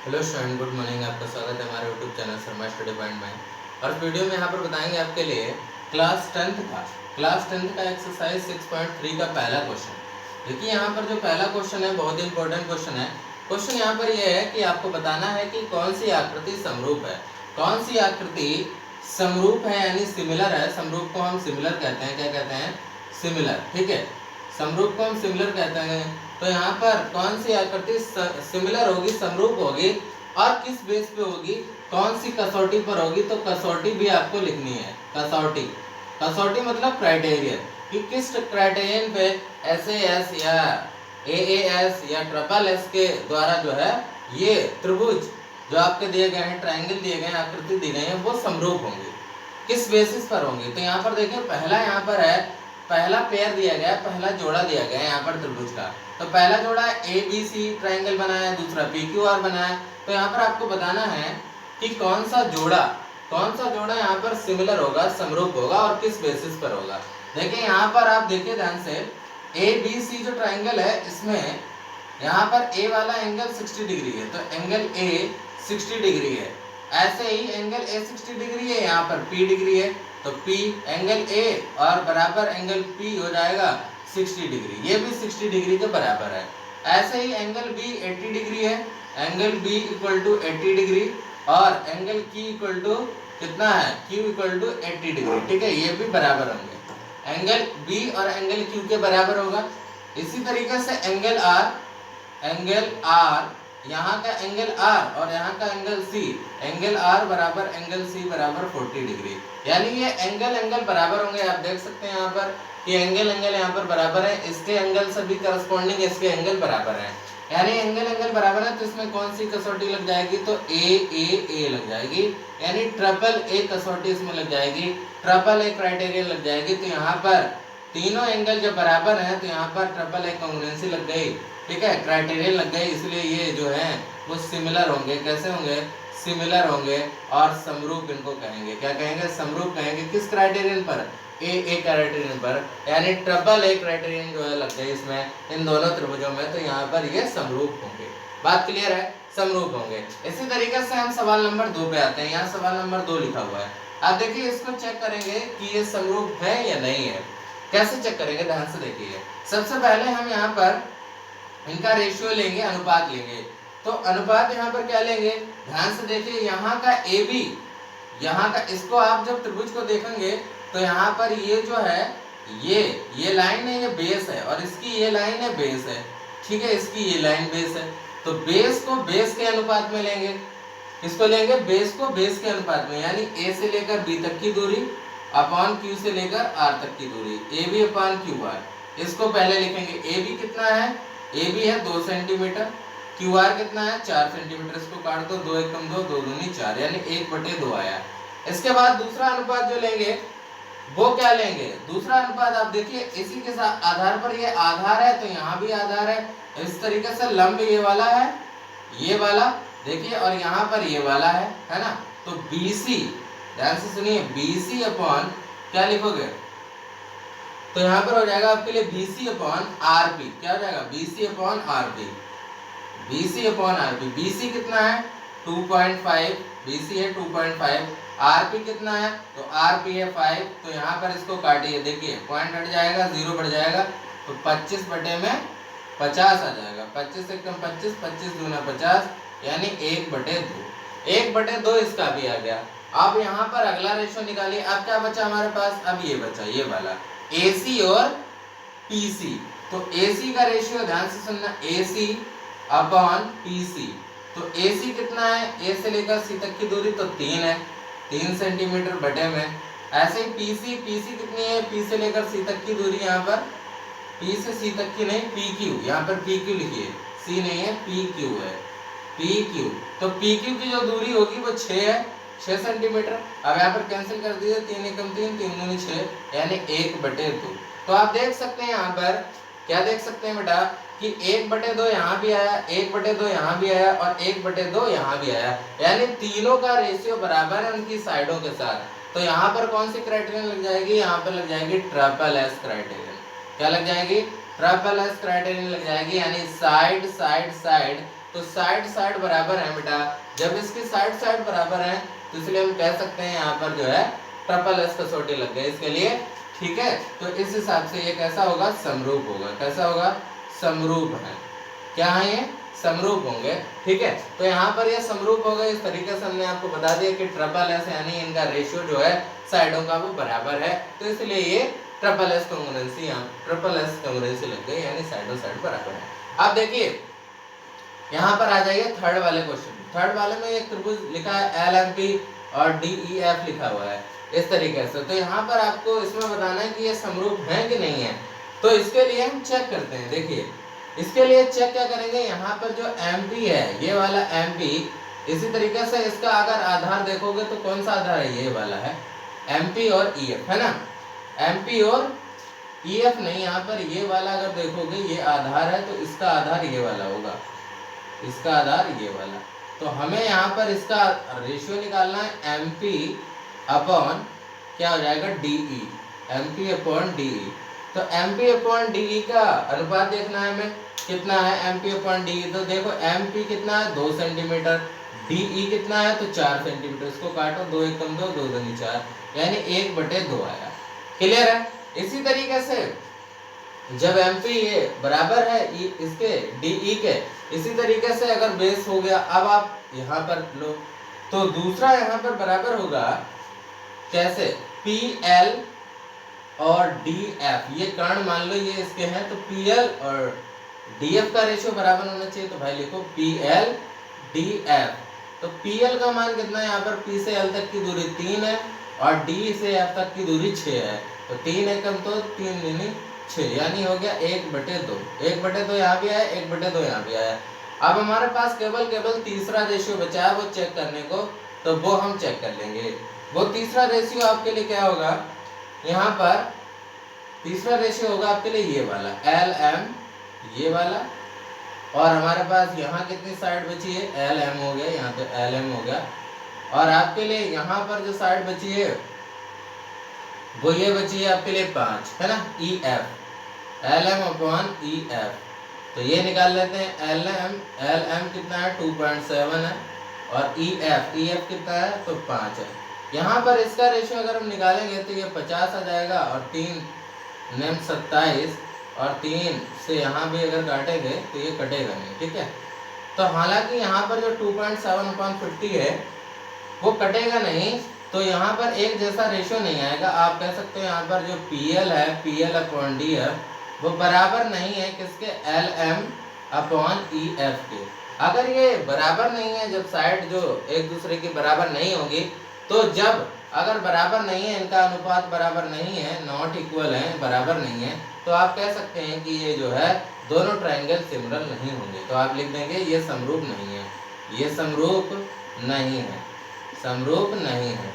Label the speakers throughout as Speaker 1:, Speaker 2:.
Speaker 1: Hello student, good morning. आपका स्वागत है हमारे YouTube channel Sharma study point में। और इस वीडियो में यहाँ पर बताएंगे आपके लिए क्लास टेंथ का एक्सरसाइज 6.3 का पहला क्वेश्चन। देखिए यहाँ पर जो पहला क्वेश्चन है बहुत ही इंपॉर्टेंट क्वेश्चन है। क्वेश्चन यहाँ पर यह है कि आपको बताना है कि कौन सी आकृति समरूप है। कौन सी आकृति समरूप है यानी सिमिलर है। समरूप को हम सिमिलर कहते हैं। क्या कहते हैं? सिमिलर। ठीक है, समरूप को हम सिमिलर कहते हैं। तो यहाँ पर कौन सी आकृति सिमिलर होगी, समरूप होगी और किस बेस पे होगी, कौन सी कसौटी पर होगी। तो कसौटी भी आपको लिखनी है। कसौटी मतलब क्राइटेरियन, कि किस क्राइटेरियन पे SAS या AAS या ट्रिपल एस के द्वारा जो है ये त्रिभुज जो आपके दिए गए हैं, ट्रायंगल दिए गए हैं, आकृति दी गई है, वो समरूप होंगे, किस बेसिस पर होंगे। तो यहाँ पर देखिए पहला यहाँ पर है, पहला पेयर दिया गया है, पहला जोड़ा दिया गया है यहाँ पर त्रिभुज का। तो पहला जोड़ा ABC ट्रायंगल बना है, दूसरा PQR बना है। तो यहाँ पर आपको बताना है कि कौन सा जोड़ा यहाँ पर सिमिलर होगा, समरूप होगा और किस बेसिस पर होगा। देखिए यहाँ पर आप देखिए ध्यान से, ABC जो ट्रायंगल है इसमें यहाँ पर A वाला एंगल 60 डिग्री है, तो एंगल A 60 डिग्री है। ऐसे ही एंगल A 60 डिग्री है, यहाँ पर P डिग्री है, तो P एंगल A और बराबर एंगल P हो जाएगा 60 डिग्री, ये भी 60 डिग्री के बराबर है। ऐसे ही एंगल B 80 डिग्री है, angle B equal to 80 degree और एंगल Q इक्वल टू कितना है, Q इक्वल टू 80 डिग्री। ठीक है, ये भी बराबर होंगे। एंगल B और एंगल Q के बराबर होगा। इसी तरीके से एंगल R, यहाँ का एंगल R और यहाँ का एंगल C, एंगल R बराबर एंगल C बराबर 40 डिग्री, यानी ये एंगल बराबर होंगे। आप देख सकते हैं यहाँ पर कि एंगल यहाँ पर बराबर है, इसके एंगल सभी करस्पॉन्डिंग इसके एंगल बराबर है, यानी एंगल बराबर है। तो इसमें कौन सी कसौटी लग जाएगी, तो A लग जाएगी, यानी ट्रिपल A कसौटी इसमें लग जाएगी, ट्रिपल A क्राइटेरियन लग जाएगी। तो यहाँ पर तीनों एंगल जब बराबर है तो यहाँ पर ट्रिपल A कॉन्ग्रुएंसी लग गई। ठीक है, क्राइटेरियन लग गई, इसलिए ये जो है वो सिमिलर होंगे। कैसे होंगे? सिमिलर होंगे और समरूप इनको कहेंगे। क्या कहेंगे? समरूप कहेंगे। किस क्राइटेरियन पर? A क्राइटेरियन पर, यानी ट्रिपल A क्राइटेरियन जो है लग गई इसमें, इन दोनों त्रिभुजों में। तो यहाँ पर ये समरूप होंगे। बात क्लियर है? समरूप होंगे। इसी तरीके से हम सवाल नंबर 2 पे आते हैं। यहाँ सवाल नंबर 2 लिखा हुआ है, आप देखिए इसको चेक करेंगे कि ये समरूप है या नहीं है। कैसे चेक करेंगे, ध्यान से देखिए। सबसे पहले हम यहाँ पर इनका रेशियो लेंगे, अनुपात लेंगे। तो अनुपात यहाँ पर क्या लेंगे, ध्यान से देखिए। यहाँ का AB, यहाँ का, इसको आप जब त्रिभुज को देखेंगे तो यहाँ पर ये जो है ये लाइन है, ये बेस है, और इसकी ये लाइन है, बेस है। ठीक है, इसकी ये लाइन बेस है। तो बेस को बेस के अनुपात में लेंगे। किसको लेंगे? बेस को बेस के अनुपात में, यानी A से लेकर B तक की दूरी अपॉन Q से लेकर R तक की दूरी, AB अपॉन QR। इसको पहले लिखेंगे। AB कितना है? AB है 2 सेंटीमीटर, QR कितना है? 4 सेंटीमीटर। इसको काट दो, 2 एकम 2, 2 दूनी 4, यानी 1/2 आया। इसके बाद दूसरा अनुपात जो लेंगे वो क्या लेंगे? दूसरा अनुपात आप देखिए, इसी के साथ आधार पर ये आधार है तो यहाँ भी आधार है। इस तरीके से लंब ये वाला है, ये वाला देखिए, और यहाँ पर ये वाला है ना। तो BC, ध्यान से सुनिए, BC अपॉन क्या लिखोगे? तो यहाँ पर हो जाएगा आपके लिए BC अपॉन RP। क्या हो जाएगा? BC upon RP, BC upon RP। BC कितना है? 2.5, BC है 2.5। RP कितना है? तो RP है 5। तो यहाँ पर इसको काटिए, देखिए पॉइंट हट जाएगा, 0 बढ़ जाएगा, तो 25 बटे में 50 आ जाएगा। 25 से कम 25, 25 दूना 50, यानी 1/2। 1/2 इसका भी आ गया। अब यहाँ पर अगला रेशो निकालिए। अब क्या बचा हमारे पास? अब ये बचा, ये वाला AC और PC। तो AC का रेशियो ध्यान से सुनना, AC अपॉन PC। तो AC कितना है? A से लेकर C तक की दूरी तो 3 है, 3 सेंटीमीटर बटे में। ऐसे ही PC कितनी है? P से लेकर C तक की दूरी, यहाँ पर P से C तक की नहीं, PQ, यहाँ पर PQ लिखिए, C नहीं है, PQ है, PQ। तो PQ की जो दूरी होगी वो 6 है, 6 सेंटीमीटर। अब यहाँ पर कैंसिल कर दीजिए, 3 एकम 3, 3 दूनी 6, यानी 1/2। तो आप देख सकते हैं यहाँ पर, क्या देख सकते हैं बेटा, कि 1/2 यहाँ भी आया, 1/2 यहाँ भी आया और 1/2 यहाँ भी आया, यानी तीनों का रेशियो बराबर है उनकी साइडों के साथ। तो यहाँ पर कौन सी क्राइटेरियन लग जाएगी? यहाँ पर लग जाएगी ट्रिपल S क्राइटेरियन। क्या लग जाएगी? ट्रिपल S क्राइटेरियन लग जाएगी, यानी साइड साइड साइड तो साइड साइड बराबर है बेटा। जब इसकी साइड साइड बराबर है तो इसलिए हम कह सकते हैं यहाँ पर जो है ट्रिपल एस कसौटी लग गई इसके लिए, ठीक है। तो इस हिसाब से ये कैसा होगा, समरूप होगा। कैसा होगा, समरूप है। क्या है ये, समरूप होंगे, ठीक है। तो यहाँ पर ये समरूप हो गए। इस तरीके से हमने आपको बता दिया कि ट्रिपल एस यानी इनका रेशियो जो है साइडों का वो बराबर है, तो इसलिए ये ट्रिपल एस कॉन्ग्रुएंसी, यहाँ ट्रिपल एस कॉन्ग्रुएंसी लग गई, यानी साइडों साइड बराबर है। अब देखिए यहाँ पर आ जाइए थर्ड वाले क्वेश्चन। थर्ड वाले में एक त्रिभुज लिखा है LMP और DEF लिखा हुआ है इस तरीके से। तो यहाँ पर आपको इसमें बताना है कि ये समरूप है कि नहीं है। तो इसके लिए हम चेक करते हैं। देखिए इसके लिए चेक क्या करेंगे, यहाँ पर जो MP है, ये वाला MP, इसी तरीके से इसका अगर आधार देखोगे तो कौन सा आधार है, ये वाला है MP और EF, है ना। MP और EF नहीं, यहाँ पर ये वाला अगर देखोगे ये आधार है, तो इसका आधार ये वाला होगा, इसका आधार ये वाला। तो हमें यहाँ पर इसका रेशियो निकालना है MP अपॉन क्या हो जाएगा, DE, MP अपॉन DE। तो MP अपॉन DE का अनुपात देखना है हमें, कितना है MP अपॉन DE। तो देखो MP कितना है 2 सेंटीमीटर, DE कितना है तो 4 सेंटीमीटर। इसको काटो, 2 1 कम 2, 2 दूनी 4, यानी 1/2 आया। क्लियर है। इसी तरीके से जब MP ये बराबर है इसके DE के, इसी तरीके से अगर बेस हो गया, अब आप यहाँ पर लो तो दूसरा यहाँ पर बराबर होगा कैसे, PL और DF, ये कर्ण मान लो ये इसके हैं, तो PL और DF का रेशियो बराबर होना चाहिए। तो भाई लिखो PL DF। तो PL का मान कितना है, यहाँ पर P से L तक की दूरी 3 है और D से F तक की दूरी 6 है। तो 3 एकम तो 3 दूनी 6, यानी हो गया 1/2। 1/2 यहाँ भी आया, 1/2 यहाँ भी आया। अब हमारे पास केवल तीसरा रेशियो बचा है वो चेक करने को, तो वो हम चेक कर लेंगे। वो तीसरा रेशियो आपके लिए क्या होगा, यहाँ पर तीसरा रेशियो होगा आपके लिए ये वाला LM, ये वाला, और हमारे पास यहाँ कितनी साइड बची है, LM हो गया, यहाँ पे LM हो गया, और आपके लिए यहाँ पर जो साइड बची है वो ये बची है आपके लिए 5, है ना, EF, LM अपॉन EF। तो ये निकाल लेते हैं। LM कितना है 2.7 है, और EF कितना है तो 5 है। यहाँ पर इसका रेशियो अगर हम निकालेंगे तो ये 50 आ जाएगा, और 3 9 27, और 3 से यहाँ भी अगर काटेंगे तो ये कटेगा नहीं, ठीक है। तो हालांकि यहाँ पर जो 2.7/50 है वो कटेगा नहीं, तो यहाँ पर एक जैसा रेशियो नहीं आएगा। आप कह सकते हो यहाँ पर जो PL है, PL अपॉन DF, वो बराबर नहीं है किसके, LM अपॉन EF के। अगर ये बराबर नहीं है, जब साइड जो एक दूसरे की बराबर नहीं होगी, तो जब अगर बराबर नहीं है, इनका अनुपात बराबर नहीं है, नॉट इक्वल है, बराबर नहीं है, तो आप कह सकते हैं कि ये जो है दोनों ट्रायंगल सिमिलर नहीं होंगे। तो आप लिख देंगे ये समरूप नहीं है, ये समरूप नहीं है, समरूप नहीं है,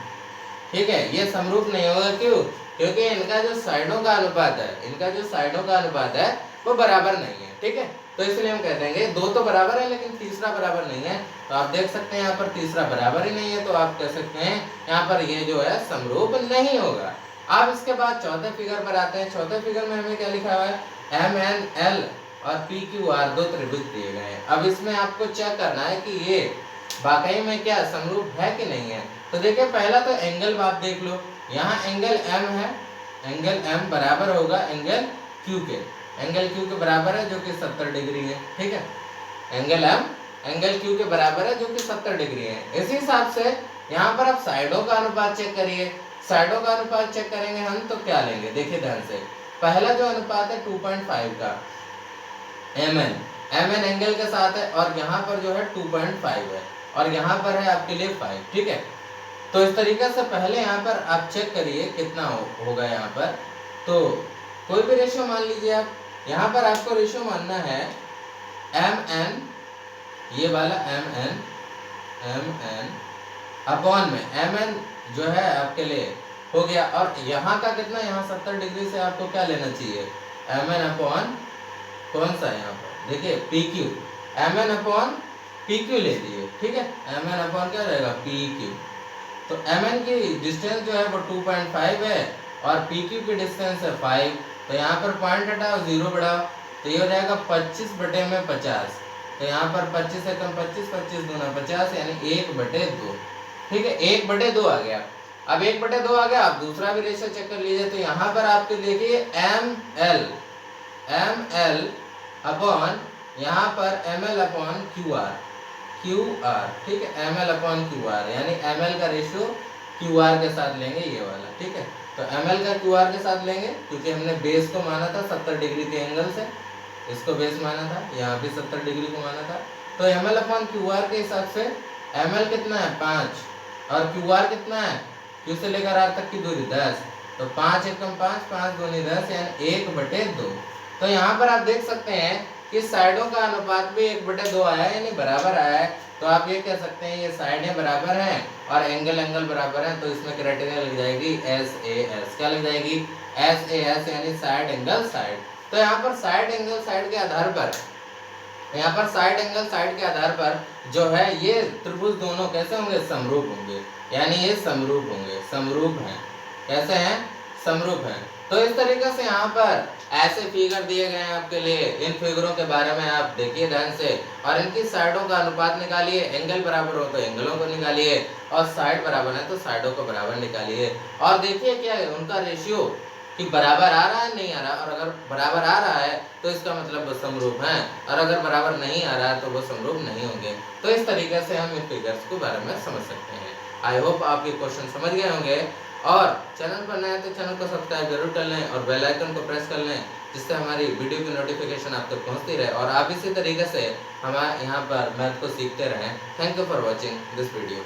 Speaker 1: ठीक है। ये समरूप नहीं होगा, क्यों, क्योंकि इनका जो साइडों का अनुपात है, इनका जो साइडों का अनुपात है वो बराबर नहीं है, ठीक है। तो इसलिए हम कह देंगे 2 तो बराबर है लेकिन तीसरा बराबर नहीं है। तो आप देख सकते हैं यहाँ पर तीसरा बराबर ही नहीं है, तो आप कह सकते हैं यहाँ पर ये जो है समरूप नहीं होगा। अब इसके बाद चौथे फिगर पर आते हैं। चौथे फिगर में हमें क्या लिखा हुआ है, MNL और PQR 2 त्रिभुज दिए गए हैं। अब इसमें आपको चेक करना है कि ये वाकई में क्या समरूप है कि नहीं है। तो देखिए पहला तो एंगल आप देख लो, यहाँ एंगल M है, एंगल M बराबर होगा एंगल Q के, एंगल Q के बराबर है जो कि 70 डिग्री है, ठीक है। एंगल M एंगल Q के बराबर है जो कि 70 डिग्री है। इसी हिसाब से यहाँ पर आप साइडों का अनुपात चेक करिए। साइडों का अनुपात चेक करेंगे हम तो क्या लेंगे, देखिए ध्यान से। पहला जो अनुपात है 2.5 का MN एंगल के साथ है, और यहाँ पर जो है 2.5 है, और यहाँ पर है आपके लिए 5, ठीक है। तो इस तरीके से पहले यहाँ पर आप चेक करिए कितना होगा यहाँ पर। तो कोई भी रेशियो मान लीजिए आप, यहाँ पर आपको रेशियो मानना है MN, ये वाला MN अपॉन में MN जो है आपके लिए हो गया, और यहाँ का कितना, यहाँ 70 डिग्री से आपको क्या लेना चाहिए, MN अपॉन कौन सा यहाँ पर देखिए PQ, MN अपॉन PQ ले लीजिए, ठीक है। MN अपॉन क्या रहेगा PQ। तो MN की डिस्टेंस जो है वो 2.5 है, और PQ की डिस्टेंस है 5। तो यहाँ पर पॉइंट हटाओ, 0 बढ़ाओ, तो ये हो जाएगा 25/50, तो यहाँ पर 25 से कम 25, 25 दूना 50, यानी 1/2। ठीक है, 1/2 आ गया। अब 1/2 आ गया, आप दूसरा भी रेशियो चेक कर लीजिए। तो यहाँ पर आपके देखिए ml अपॉन, यहाँ पर ml अपॉन QR, ठीक है, ml अपॉन QR, यानी ml का रेशियो QR के साथ लेंगे ये वाला। ठीक है, तो ml का QR के साथ लेंगे, क्योंकि हमने बेस को माना था 70 डिग्री के एंगल से, इसको बेस माना था, यहाँ भी 70 डिग्री को माना था। तो ml अपॉन QR के हिसाब से ml कितना है 5, और QR कितना है, Q से लेकर R तक की दूरी 10, तो 5 एकम 5, 5 दूनी 10, यानी 1/2। तो यहाँ पर आप देख सकते हैं कि साइडों का अनुपात भी 1/2 आया है, यानी बराबर आया है। तो आप ये कह सकते हैं ये साइडें बराबर हैं और एंगल बराबर है, तो इसमें क्राइटेरिया लग जाएगी SAS। क्या लग जाएगी, SAS, यानी साइड एंगल साइड। तो यहाँ पर साइड एंगल साइड के आधार पर, यहाँ पर साइड एंगल साइड के आधार पर जो है ये त्रिभुज दोनों कैसे होंगे, समरूप होंगे, यानी ये समरूप होंगे, समरूप हैं। कैसे हैं, समरूप हैं। तो इस तरीके से यहाँ पर ऐसे फिगर दिए गए हैं आपके लिए। इन फिगरों के बारे में आप देखिए ध्यान से, और इनकी साइडों का अनुपात निकालिए। एंगल बराबर हो तो एंगलों को निकालिए, और साइड बराबर है तो साइडों को बराबर निकालिए। और देखिए क्या है उनका रेशियो, कि बराबर आ रहा है नहीं आ रहा, और अगर बराबर आ रहा है तो इसका मतलब वो समरूप हैं, और अगर बराबर नहीं आ रहा है तो वो समरूप नहीं होंगे। तो इस तरीके से हम इन फिगर्स के बारे में समझ सकते हैं। आई होप आप ये क्वेश्चन समझ गए होंगे, और चैनल पर नए हैं तो चैनल को सब्सक्राइब जरूर कर लें और बेल आइकन को प्रेस कर लें, जिससे हमारी वीडियो की नोटिफिकेशन आप तक पहुंचती रहे, और आप इसी तरीके से हमारे यहाँ पर मैथ को सीखते रहें। Thank you for watching this video.